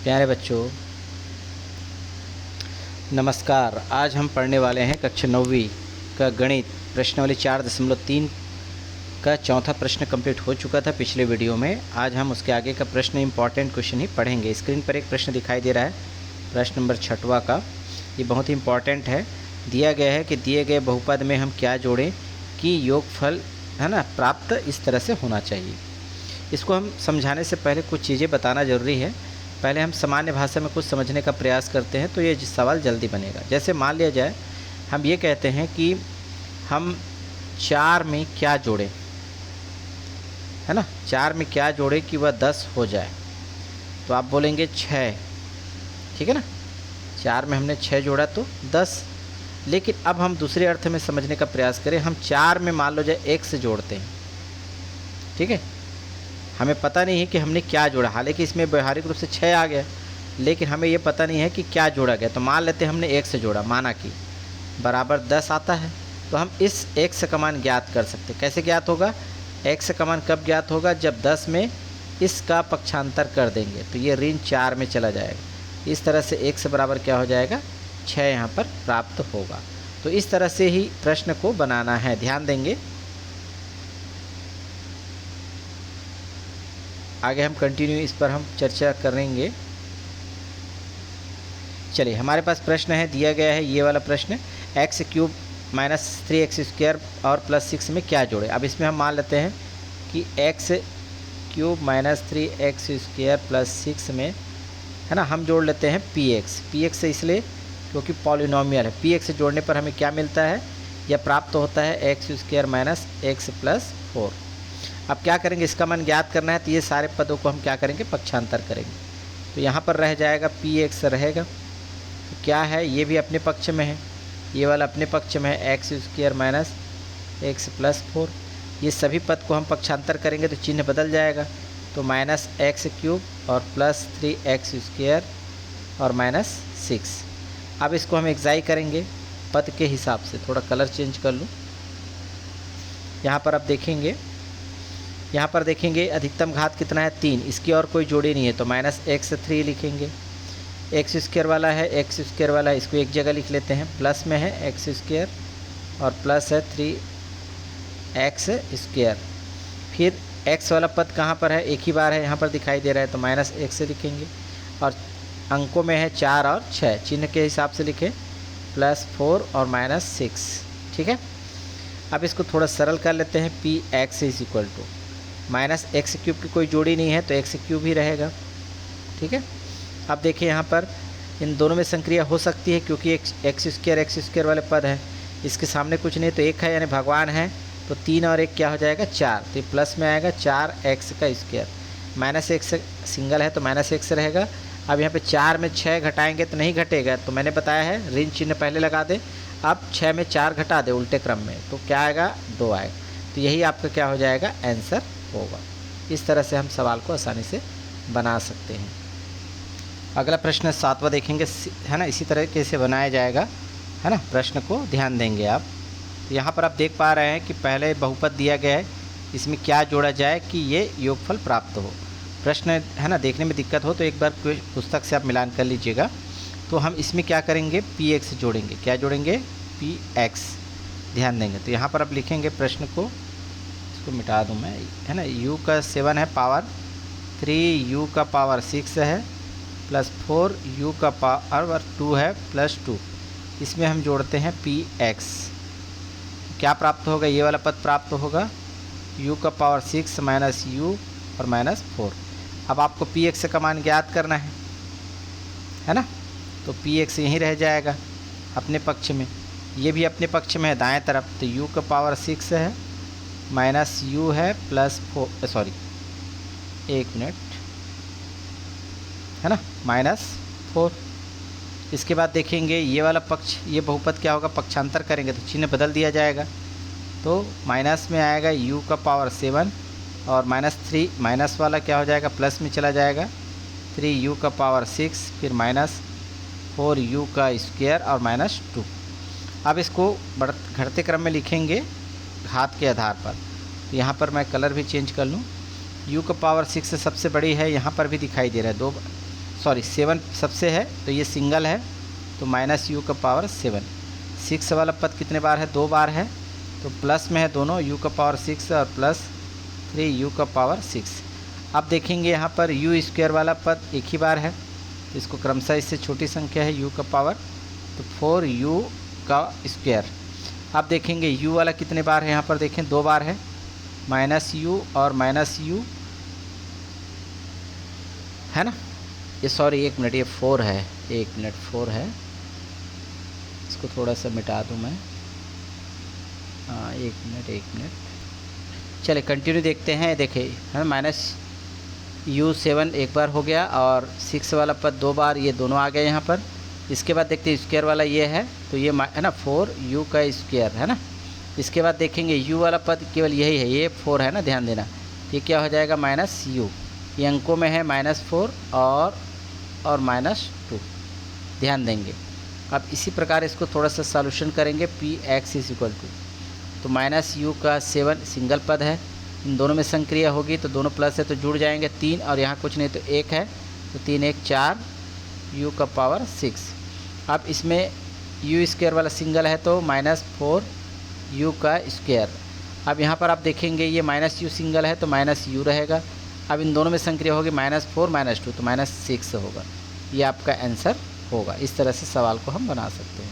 प्यारे बच्चों, नमस्कार। आज हम पढ़ने वाले हैं कक्षा 9वीं का गणित प्रश्नावली 4.3 का चौथा प्रश्न कंप्लीट हो चुका था पिछले वीडियो में। आज हम उसके आगे का प्रश्न इम्पॉर्टेंट क्वेश्चन ही पढ़ेंगे। स्क्रीन पर एक प्रश्न दिखाई दे रहा है, प्रश्न नंबर 6वां का। ये बहुत ही इम्पॉर्टेंट है। दिया गया है कि दिए गए बहुपद में हम क्या जोड़ें कि योगफल है ना प्राप्त इस तरह से होना चाहिए। इसको हम समझाने से पहले कुछ चीज़ें बताना ज़रूरी है। पहले हम सामान्य भाषा में कुछ समझने का प्रयास करते हैं तो ये सवाल जल्दी बनेगा। जैसे मान लिया जाए हम ये कहते हैं कि हम 4 में क्या जोड़ें, है ना, 4 में क्या जोड़ें कि वह 10 हो जाए। तो आप बोलेंगे 6, ठीक है ना, 4 में हमने 6 जोड़ा तो 10। लेकिन अब हम दूसरे अर्थ में समझने का प्रयास करें। हम 4 में मान लो जाए x जोड़ते हैं, ठीक है। हमें पता नहीं है कि हमने क्या जोड़ा, हालांकि इसमें व्यवहारिक रूप से 6 आ गया, लेकिन हमें ये पता नहीं है कि क्या जोड़ा गया। तो मान लेते हैं हमने x जोड़ा, माना कि बराबर 10 आता है। तो हम इस x का मान ज्ञात कर सकते हैं। कैसे ज्ञात होगा? x का मान कब ज्ञात होगा? जब 10 में इसका पक्षांतर कर देंगे तो ये ऋण 4 में चला जाएगा। इस तरह से x बराबर क्या हो जाएगा? 6 यहाँ पर प्राप्त होगा। तो इस तरह से ही प्रश्न को बनाना है, ध्यान देंगे। आगे हम कंटिन्यू इस पर हम चर्चा करेंगे। चलिए, हमारे पास प्रश्न है, दिया गया है ये वाला प्रश्न, x³ माइनस 3x² और प्लस 6 में क्या जोड़े। अब इसमें हम मान लेते हैं कि x³ माइनस 3x² प्लस 6 में, है ना, हम जोड़ लेते हैं px से, इसलिए क्योंकि पॉलिनोमियल है। px से जोड़ने पर हमें क्या मिलता है? यह प्राप्त होता है x² माइनस x प्लस 4। अब क्या करेंगे? इसका मान ज्ञात करना है तो ये सारे पदों को हम क्या करेंगे? पक्षांतर करेंगे। तो यहाँ पर रह जाएगा px रहेगा। तो क्या है? ये भी अपने पक्ष में है, ये वाला अपने पक्ष में है, x² माइनस x प्लस 4। ये सभी पद को हम पक्षांतर करेंगे तो चिन्ह बदल जाएगा। तो माइनस x³ और प्लस 3x² और माइनस 6। अब इसको हम एक्साई करेंगे पद के हिसाब से। थोड़ा कलर चेंज कर लूँ। यहाँ पर आप देखेंगे, यहाँ पर देखेंगे अधिकतम घात कितना है? 3। इसकी और कोई जोड़ी नहीं है तो माइनस x3 लिखेंगे। x² वाला है, x² वाला है, इसको एक जगह लिख लेते हैं। प्लस में है x² और प्लस है 3x²। फिर x वाला पद कहाँ पर है? एक ही बार है, यहाँ पर दिखाई दे रहा है तो माइनस x लिखेंगे। और अंकों में है 4 और 6, चिन्ह के हिसाब से लिखें, प्लस 4 और माइनस 6, ठीक है। अब इसको थोड़ा सरल कर लेते हैं। px is equal to minus x³ की कोई जोड़ी नहीं है तो x³ ही रहेगा, ठीक है। अब देखिए यहाँ पर इन दोनों में संक्रिया हो सकती है क्योंकि x² वाले पद हैं, इसके सामने कुछ नहीं तो 1 है, यानी भगवान है। तो 3 और 1 क्या हो जाएगा? 4। तो ये प्लस में आएगा 4x²। माइनस x सिंगल है तो माइनस x रहेगा। अब यहाँ पे 4 में 6 घटाएंगे तो नहीं घटेगा, तो मैंने बताया है ऋण चिन्ह पहले लगा दे। अब 6 में 4 घटा दे उल्टे क्रम में तो क्या आएगा? 2 आएगा। तो यही आपका क्या हो जाएगा? आंसर होगा। इस तरह से हम सवाल को आसानी से बना सकते हैं। अगला प्रश्न 7वां देखेंगे, है ना, इसी तरह से बनाया जाएगा, है ना। प्रश्न को ध्यान देंगे आप। तो यहाँ पर आप देख पा रहे हैं कि पहले बहुपद दिया गया है, इसमें क्या जोड़ा जाए कि ये योगफल प्राप्त हो। प्रश्न, है ना, देखने में दिक्कत हो तो एक बार पुस्तक से आप मिलान कर लीजिएगा। तो हम इसमें क्या करेंगे? px जोड़ेंगे। क्या जोड़ेंगे? px, ध्यान देंगे। तो यहाँ पर आप लिखेंगे प्रश्न को, इसको मिटा दूँ मैं, है ना, u का 7 है पावर 3, u का पावर 6 है प्लस 4, u का पावर 2 है प्लस 2। इसमें हम जोड़ते हैं px। क्या प्राप्त होगा? ये वाला पद प्राप्त होगा, u का पावर 6 माइनस u और माइनस 4। अब आपको px का मान ज्ञात करना है ना। तो px यहीं रह जाएगा अपने पक्ष में, ये भी अपने पक्ष में है दाएं तरफ। तो u का पावर 6 है माइनस u है प्लस 4, सॉरी 1 मिनट, है ना, माइनस 4। इसके बाद देखेंगे ये वाला पक्ष, ये बहुपद क्या होगा? पक्षांतर करेंगे तो चिन्ह बदल दिया जाएगा। तो माइनस में आएगा u का पावर 7 और माइनस 3, माइनस वाला क्या हो जाएगा? प्लस में चला जाएगा, 3u का पावर 6, फिर माइनस 4u का स्क्वायर और माइनस 2। अब इसको घटते क्रम में लिखेंगे घात के आधार पर। तो यहाँ पर मैं कलर भी चेंज कर लूँ। u का पावर 6 सबसे बड़ी है, यहाँ पर भी दिखाई दे रहा है 2, सॉरी 7 सबसे है तो ये सिंगल है, तो माइनस यू का पावर 7। 6 वाला पद कितने बार है, 2 बार है, तो प्लस में है दोनों, यू का पावर 6 और प्लस 3 यू का पावर 6। अब देखेंगे यहाँ पर यू स्क्वायर वाला पद एक ही बार है, तो इसको क्रमशः इससे छोटी संख्या है यू का पावर, तो 4 यू का स्क्वायर। अब देखेंगे यू वाला कितने बार है, यहाँ पर देखें 2 बार है, माइनस यू और माइनस यू है ना, ये सॉरी 1 मिनट, ये 4 है, 1 मिनट 4 है, इसको थोड़ा सा मिटा दूँ मैं, हाँ 1 मिनट। चलिए कंटिन्यू देखते हैं, देखिए है माइनस यू 7 एक बार हो गया और 6 वाला पद 2 बार, ये दोनों आ गए यहाँ पर। इसके बाद देखते हैं स्क्वायर वाला ये है, तो ये है ना 4 यू का स्क्वायर है ना। इसके बाद देखेंगे यू वाला पद केवल यही है, ये 4 है ना, ध्यान देना, ये क्या हो जाएगा माइनस यू, ये अंकों में है -4 और -2, ध्यान देंगे। अब इसी प्रकार इसको थोड़ा सा सॉल्यूशन करेंगे, P X is equal to, तो माइनस यू का 7 सिंगल पद है, इन दोनों में संक्रिया होगी तो दोनों प्लस है तो जुड़ जाएंगे 3, और यहाँ कुछ नहीं तो 1 है, तो 3 1 4 यू का पावर 6। अब इसमें यू स्क्वायर वाला सिंगल है तो -4 यू का स्क्वायर। अब यहाँ पर आप देखेंगे ये माइनस यू सिंगल है तो माइनस यू रहेगा, अब इन दोनों में संक्रिया होगी -4 -2 तो -6 होगा, ये आपका आंसर होगा। इस तरह से सवाल को हम बना सकते हैं।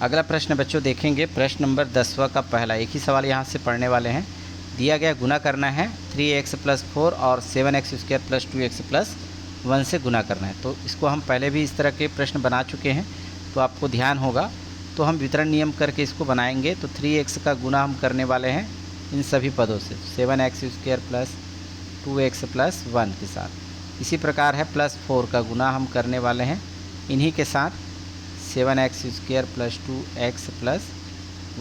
अगला प्रश्न बच्चों देखेंगे, प्रश्न नंबर 10वां का पहला, एक ही सवाल यहाँ से पढ़ने वाले हैं। दिया गया गुना करना है 3x + 4 और 7x² + 2x + 1 से गुना करना है। तो इसको हम पहले भी इस तरह के प्रश्न बना चुके हैं, तो आपको ध्यान होगा, तो हम वितरण नियम करके इसको बनाएंगे। तो 3x का गुना हम करने वाले हैं इन सभी पदों से, 7x² + 2x + 1 के साथ। इसी प्रकार है +4 का गुना हम करने वाले हैं इन्हीं के साथ, 7x² + 2x +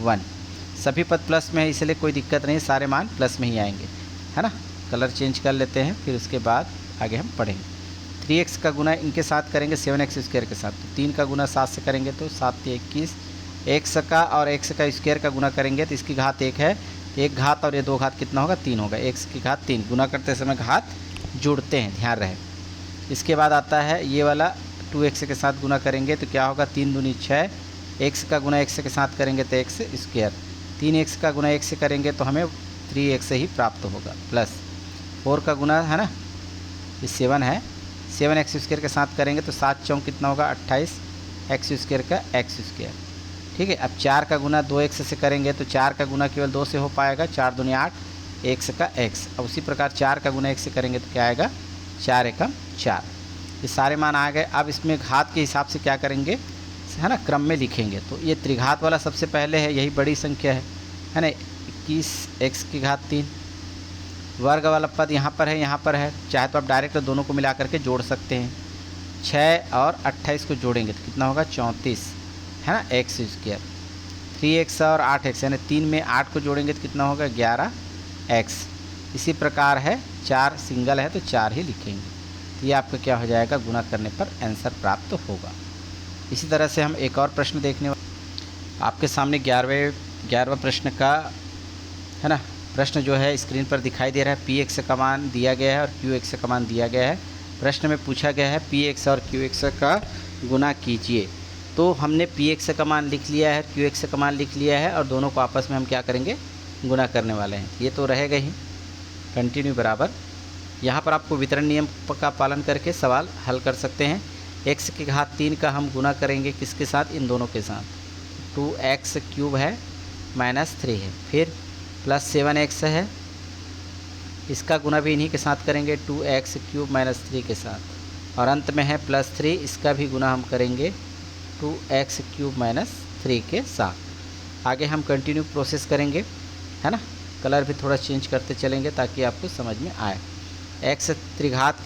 1। सभी पद प्लस में है इसलिए कोई दिक्कत नहीं, सारे मान प्लस में ही आएंगे, है ना। कलर चेंज कर लेते हैं, फिर उसके बाद आगे हम पढ़ेंगे। 3x का गुना इनके साथ करेंगे 7x² के साथ, तो 3 का गुना 7 से करेंगे तो 7 × 21। x का और x का स्क्वायर का गुना करेंगे तो इसकी घात 1 है, 1 घात और ये 2 घात कितना होगा, 3 होगा, x की घात 3। गुना करते समय घात जुड़ते हैं, ध्यान रहे। इसके बाद आता है ये वाला 2x के साथ गुना करेंगे तो क्या होगा, 3 दूनी 6, x का गुना x के साथ करेंगे तो x², 3x का गुना x से करेंगे तो हमें 3x ही प्राप्त होगा, प्लस 4 का गुना है ना, ये 7 है, 7x² के साथ करेंगे तो 7 चौक कितना होगा, 28 x² का x²। ठीक है, अब 4 का गुना 2x से करेंगे तो 4 का गुना केवल 2 से हो पाएगा, 4 दूनी 8 x का x। अब उसी प्रकार 4 का गुना x से करेंगे तो क्या आएगा, 4 एकम 4। ये सारे मान आ गए। अब इसमें घात के हिसाब से क्या करेंगे, है ना, क्रम में लिखेंगे। तो ये त्रिघात वाला सबसे पहले है, यही बड़ी संख्या है ना, 21x की घात 3। वर्ग वाला पद यहाँ पर है, चाहे तो आप डायरेक्ट दोनों को मिला करके जोड़ सकते हैं। 6 और 28 को जोड़ेंगे तो कितना होगा, 34 है ना, x²। 3x और 8x यानी 3 में 8 को जोड़ेंगे तो कितना होगा, 11x। इसी प्रकार है, 4 सिंगल है तो 4 ही लिखेंगे, तो ये आपका क्या हो जाएगा, गुना करने पर आंसर प्राप्त होगा। इसी तरह से हम एक और प्रश्न देखने आपके सामने 11वां प्रश्न का है ना, प्रश्न जो है स्क्रीन पर दिखाई दे रहा है। px का मान दिया गया है और qx का मान दिया गया है। प्रश्न में पूछा गया है px और qx का गुना कीजिए। तो हमने px का मान लिख लिया है, qx का मान लिख लिया है, और दोनों को आपस में हम क्या करेंगे, गुना करने वाले हैं। ये तो रहेगा ही कंटिन्यू बराबर। यहाँ पर आपको वितरण नियम का पालन करके सवाल हल कर सकते हैं। x की घात 3 का हम गुना करेंगे किसके साथ, इन दोनों के साथ, 2x³ है -3 है, फिर +7x है, इसका गुना भी इन्हीं के साथ करेंगे 2x³ -3 के साथ, और अंत में है +3, इसका भी गुना हम करेंगे 2x³ -3 के साथ। आगे हम कंटिन्यू प्रोसेस करेंगे, है ना, कलर भी थोड़ा चेंज करते चलेंगे ताकि आपको समझ में आए। x त्रिघात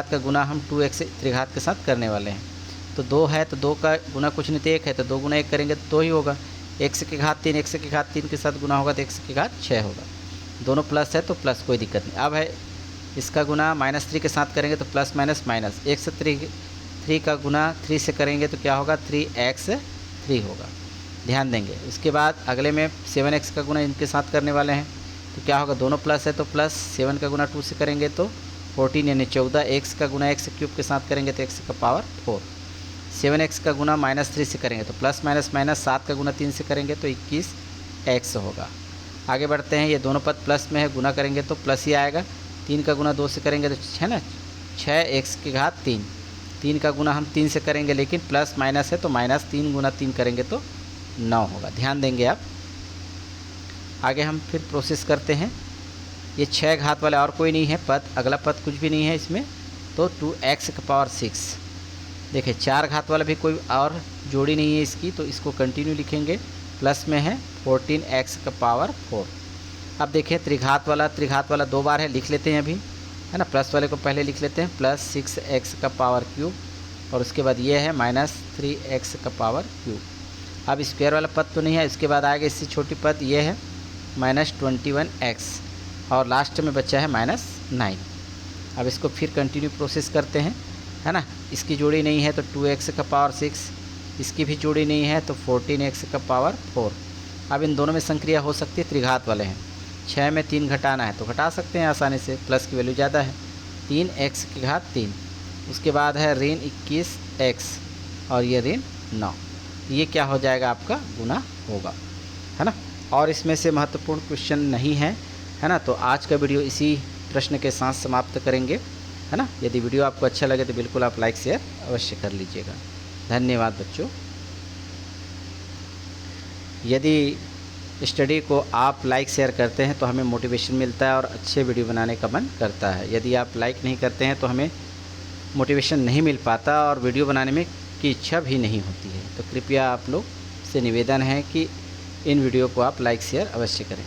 का गुना हम 2x त्रिघात के साथ करने वाले हैं। तो 2 है तो 2 का गुना कुछ नहीं तो 1 है, तो 2 गुना 1 करेंगे तो 2 ही होगा। x की घात 3, x की घात 3 के साथ गुना होगा तो x की घात 6 होगा। दोनों प्लस है तो प्लस, कोई दिक्कत नहीं। अब है इसका गुना -3 के साथ करेंगे तो प्लस माइनस माइनस, x 3 का गुना 3 से करेंगे तो क्या होगा, 3x3 होगा, ध्यान देंगे। उसके बाद अगले में 7x का गुना इनके साथ करने वाले हैं तो क्या होगा, दोनों प्लस है तो प्लस, 7 का गुना 2 से करेंगे तो 14 यानी 14 एक्स का गुना एक्स क्यूब के साथ करेंगे तो एक्स का पावर 4। 7x का गुना -3 से करेंगे तो प्लस माइनस माइनस, 7 का गुना 3 से करेंगे तो 21x होगा। आगे बढ़ते हैं, ये दोनों पद प्लस में है, गुना करेंगे तो प्लस ही आएगा। 3 का गुना 2 से करेंगे तो है ना 6x की घात 3। 3 का गुना हम 3 से करेंगे लेकिन प्लस माइनस है तो -3 गुना 3 करेंगे तो 9 होगा। ध्यान देंगे आप। आगे हम फिर प्रोसेस करते हैं। ये 6 घात वाला और कोई नहीं है पद, अगला पद कुछ भी नहीं है इसमें, तो 2x का पावर 6। देखिए 4 घात वाला भी कोई और जोड़ी नहीं है इसकी, तो इसको कंटिन्यू लिखेंगे। प्लस में है 14x का पावर 4। अब देखिए त्रिघात वाला 2 बार है, लिख लेते हैं अभी, है ना। प्लस वाले को पहले लिख लेते हैं, प्लस 6x का पावर क्यूब, और उसके बाद ये है -3x का पावर क्यूब। अब स्क्वायर वाला पद तो नहीं है, इसके बाद आएगा इससे छोटी पद, ये है -21x, और लास्ट में बचा है -9। अब इसको फिर कंटिन्यू प्रोसेस करते हैं, है ना। इसकी जोड़ी नहीं है तो 2x का पावर 6, इसकी भी जोड़ी नहीं है तो 14x का पावर 4। अब इन दोनों में संक्रिया हो सकती है, त्रिघात वाले हैं। 6 में 3 घटाना है तो घटा सकते हैं आसानी से, प्लस की वैल्यू ज़्यादा है। 3x की घात 3, उसके बाद है ऋण 21x और ये ऋण 9। ये क्या हो जाएगा, आपका गुना होगा, है ना। और इसमें से महत्वपूर्ण क्वेश्चन नहीं है, है ना। तो आज का वीडियो इसी प्रश्न के साथ समाप्त करेंगे, है ना। यदि वीडियो आपको अच्छा लगे तो बिल्कुल आप लाइक शेयर अवश्य कर लीजिएगा। धन्यवाद बच्चों। यदि स्टडी को आप लाइक शेयर करते हैं तो हमें मोटिवेशन मिलता है और अच्छे वीडियो बनाने का मन करता है। यदि आप लाइक नहीं करते हैं तो हमें मोटिवेशन नहीं मिल पाता और वीडियो बनाने में की इच्छा भी नहीं होती है। तो कृपया आप लोग से निवेदन है कि इन वीडियो को आप लाइक शेयर अवश्य करें।